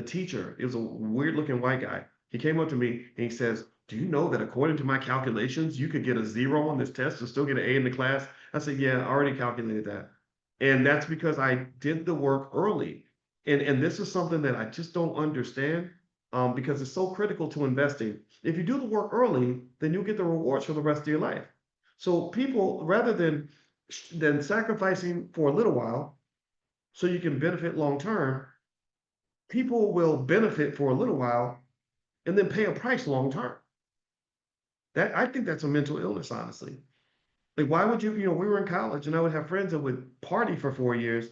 teacher, it was a weird looking white guy. He came up to me and he says, "Do you know that according to my calculations, you could get a 0 on this test and still get an A in the class?" I said, "Yeah, I already calculated that." And that's because I did the work early. And this is something that I just don't understand, because it's so critical to investing. If you do the work early, then you'll get the rewards for the rest of your life. So people, rather than sacrificing for a little while so you can benefit long term, people will benefit for a little while and then pay a price long term. That I think that's a mental illness, honestly. Like, why would you? We were in college, and I would have friends that would party for 4 years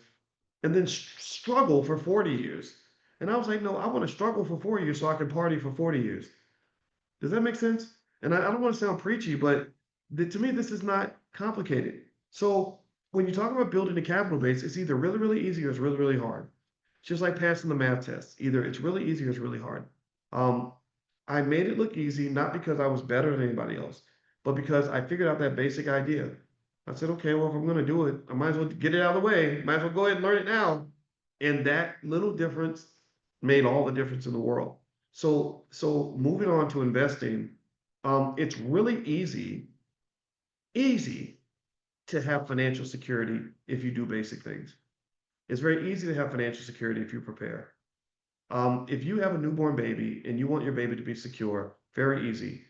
and then struggle for 40 years. And I was like, no, I want to struggle for 4 years so I can party for 40 years. Does that make sense? And I don't want to sound preachy, but to me, this is not complicated. So when you talk about building a capital base, it's either really, really easy or it's really, really hard. It's just like passing the math test. Either it's really easy or it's really hard. Um, I made it look easy, not because I was better than anybody else, but because I figured out that basic idea. I said, okay, well, if I'm going to do it, I might as well get it out of the way. Might as well go ahead and learn it now. And that little difference made all the difference in the world. So moving on to investing, it's really easy to have financial security if you do basic things. It's very easy to have financial security if you prepare. If you have a newborn baby and you want your baby to be secure, very easy.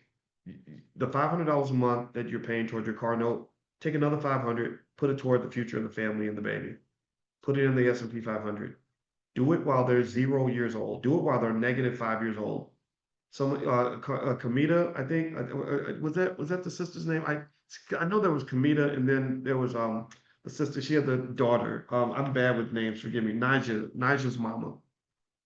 The $500 a month that you're paying toward your car note, take another 500, put it toward the future of the family and the baby. Put it in the S&P 500. Do it while they're 0 years old. Do it while they're -5 years old. Some Kamita, I think, was that the sister's name? I know there was Kamita, and then there was the sister. She had the daughter. I'm bad with names. Forgive me. Nigel's mama.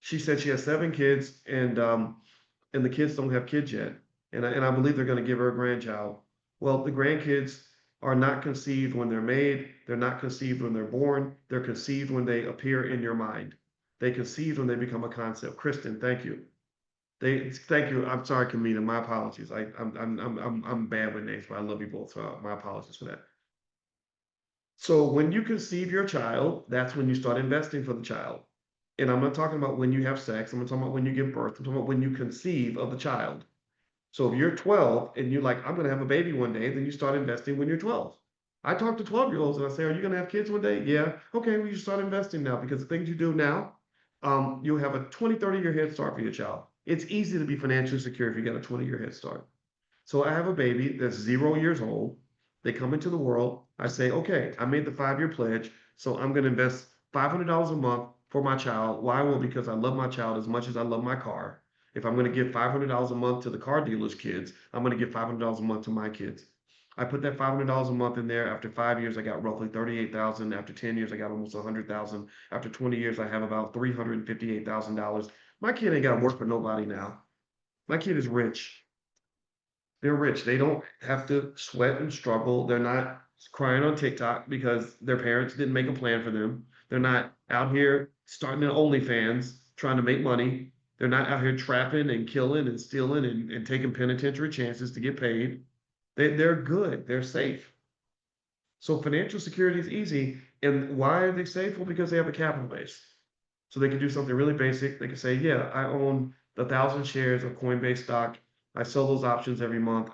She said she has 7 kids, and the kids don't have kids yet. And I believe they're going to give her a grandchild. Well, the grandkids are not conceived when they're made. They're not conceived when they're born. They're conceived when they appear in your mind. They conceived when they become a concept. Kristen, thank you. Thank you. I'm sorry, Kamina. My apologies. I'm bad with names, but I love you both. So my apologies for that. So when you conceive your child, that's when you start investing for the child. And I'm not talking about when you have sex. I'm not talking about when you give birth. I'm talking about when you conceive of the child. So if you're 12 and you're like, I'm going to have a baby one day, then you start investing when you're 12. I talk to 12-year-olds and I say, are you going to have kids one day? Yeah. Okay, well, you start investing now because the things you do now, you'll have a 20, 30-year head start for your child. It's easy to be financially secure if you got a 20-year head start. So I have a baby that's 0 years old. They come into the world. I say, okay, I made the 5-year pledge. So I'm going to invest $500 a month for my child. Why? Well, because I love my child as much as I love my car. If I'm going to give $500 a month to the car dealer's kids, I'm going to give $500 a month to my kids. I put that $500 a month in there. After 5 years, I got roughly 38,000. After 10 years, I got almost 100,000. After 20 years, I have about $358,000. My kid ain't got to work for nobody now. My kid is rich. They're rich. They don't have to sweat and struggle. They're not crying on TikTok because their parents didn't make a plan for them. They're not out here starting an OnlyFans trying to make money. They're not out here trapping and killing and stealing and taking penitentiary chances to get paid. They're good. They're safe. So financial security is easy. And why are they safe? Well, because they have a capital base. So they can do something really basic. They can say, yeah, I own 1,000 shares of Coinbase stock. I sell those options every month.